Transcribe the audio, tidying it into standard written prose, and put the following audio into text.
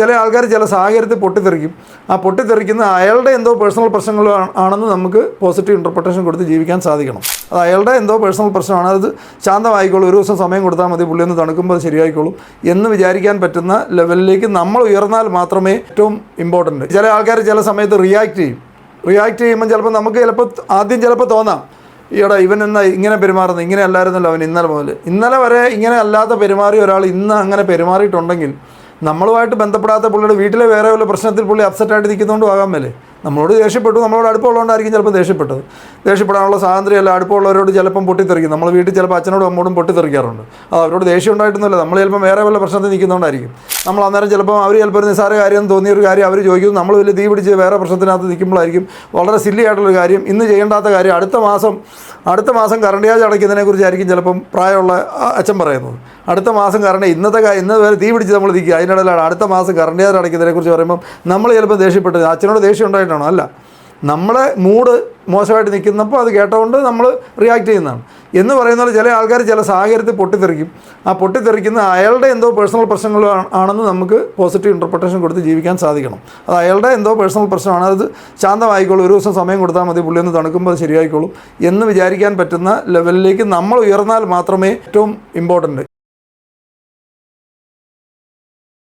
ചില ആൾക്കാർ ചില സാഹചര്യത്തിൽ പൊട്ടിത്തെറിക്കും. ആ പൊട്ടിത്തെറിക്കുന്ന അയാളുടെ എന്തോ പേഴ്സണൽ പ്രശ്നങ്ങൾ ആണെന്ന് നമുക്ക് പോസിറ്റീവ് ഇൻ്റർപ്രിട്ടേഷൻ കൊടുത്ത് ജീവിക്കാൻ സാധിക്കണം. അത് അയാളുടെ എന്തോ പേഴ്സണൽ പ്രശ്നമാണ്, അത് ശാന്തമായിക്കോളും, ഒരു ദിവസം സമയം കൊടുത്താൽ മതി, പുള്ളി ഒന്ന് തണുക്കുമ്പോൾ അത് ശരിയായിക്കോളും എന്ന് വിചാരിക്കാൻ പറ്റുന്ന ലെവലിലേക്ക് നമ്മൾ ഉയർന്നാൽ മാത്രമേ ഏറ്റവും ഇമ്പോർട്ടൻറ്റ്. ചില ആൾക്കാർ ചില സമയത്ത് റിയാക്ട് ചെയ്യുമ്പോൾ ചിലപ്പോൾ നമുക്ക് ആദ്യം ചിലപ്പോൾ തോന്നാം, ഈടാ ഇവൻ എന്നാ ഇങ്ങനെ പെരുമാറുന്നത്, ഇങ്ങനെ അല്ലായിരുന്നല്ലോ അവൻ ഇന്നലെ വരെ ഇങ്ങനെ അല്ലാത്ത പെരുമാറിയ ഒരാൾ ഇന്ന് അങ്ങനെ പെരുമാറിയിട്ടുണ്ടെങ്കിൽ നമ്മളുമായിട്ട് ബന്ധപ്പെടാത്ത പുള്ളിയുടെ വീട്ടിലെ വേറെ വല്ല പ്രശ്നത്തിൽ പുള്ളി അപ്സെറ്റായിട്ട് നിൽക്കുന്നതുകൊണ്ടും ആകാൻ മേലെ. നമ്മളോട് ദേഷ്യപ്പെട്ടു, നമ്മളോട് അടുപ്പമുള്ളതുകൊണ്ടായിരിക്കും ചിലപ്പോൾ ദേഷ്യപ്പെടാനുള്ള സ്വാതന്ത്ര്യമല്ല. അടുപ്പമുള്ളവരോട് ചിലപ്പം പൊട്ടിത്തെറിക്കും. നമ്മൾ വീട്ടിൽ ചിലപ്പോൾ അച്ഛനോടും അമ്മോടും പൊട്ടിത്തെറിക്കാറുണ്ട്. അത് അവരോട് ദേഷ്യം ഉണ്ടായിട്ടൊന്നുമില്ല, നമ്മൾ ചിലപ്പോൾ വേറെ വല്ല പ്രശ്നത്തിൽ നിൽക്കുന്നതുകൊണ്ടായിരിക്കും. നമ്മൾ അന്നേരം ചിലപ്പോൾ അവർ ചിലപ്പോൾ ഒരു നിസ്സാര കാര്യം തോന്നിയൊരു കാര്യം അവർ ചോദിക്കും, നമ്മൾ വലിയ തീ പിടിച്ച് വേറെ പ്രശ്നത്തിനകത്ത് നിൽക്കുമ്പോഴായിരിക്കും വളരെ സില്ലി ആയിട്ടുള്ളൊരു കാര്യം, ഇന്ന് ചെയ്യേണ്ടാത്ത കാര്യം അടുത്ത മാസം കറണ്ട് ചാർജ് അടയ്ക്കുന്നതിനെക്കുറിച്ചായിരിക്കും ചിലപ്പം പ്രായമുള്ള അച്ഛൻ പറയുന്നത്. അടുത്ത മാസം ഇന്ന് വരെ തീ പിടിച്ച് നമ്മൾ നിൽക്കുക, അതിനിടയിലാണ് അടുത്ത മാസം കറണ്ട് ചാർജ് അടയ്ക്കുന്നതിനെക്കുറിച്ച് പറയുമ്പം നമ്മൾ ചിലപ്പോൾ ദേഷ്യപ്പെട്ടത് അച്ഛനോട് ദേഷ്യം ഉണ്ടായിട്ടാണോ? അല്ല, നമ്മളെ മൂഡ് മോശമായിട്ട് നിൽക്കുന്നപ്പോൾ അത് കേട്ടതുകൊണ്ട് നമ്മൾ റിയാക്ട് ചെയ്യുന്നതാണ് എന്ന് പറയുന്നത്. ചില ആൾക്കാർ ചില സാഹചര്യത്തിൽ പൊട്ടിത്തെറിക്കും. ആ പൊട്ടിത്തെറിക്കുന്ന അയാളുടെ എന്തോ പേഴ്സണൽ പ്രശ്നങ്ങൾ ആണെന്ന് നമുക്ക് പോസിറ്റീവ് ഇൻ്റർപ്രിട്ടേഷൻ കൊടുത്ത് ജീവിക്കാൻ സാധിക്കണം. അത് അയാളുടെ എന്തോ പേഴ്സണൽ പ്രശ്നമാണ്, അത് ശാന്തമായിക്കോളും, ഒരു ദിവസം സമയം കൊടുത്താൽ മതി, പുള്ളി ഒന്ന് തണുക്കുമ്പോൾ അത് ശരിയായിക്കോളും എന്ന് വിചാരിക്കാൻ പറ്റുന്ന ലെവലിലേക്ക് നമ്മൾ ഉയർന്നാൽ മാത്രമേ ഏറ്റവും ഇമ്പോർട്ടൻറ്റ്.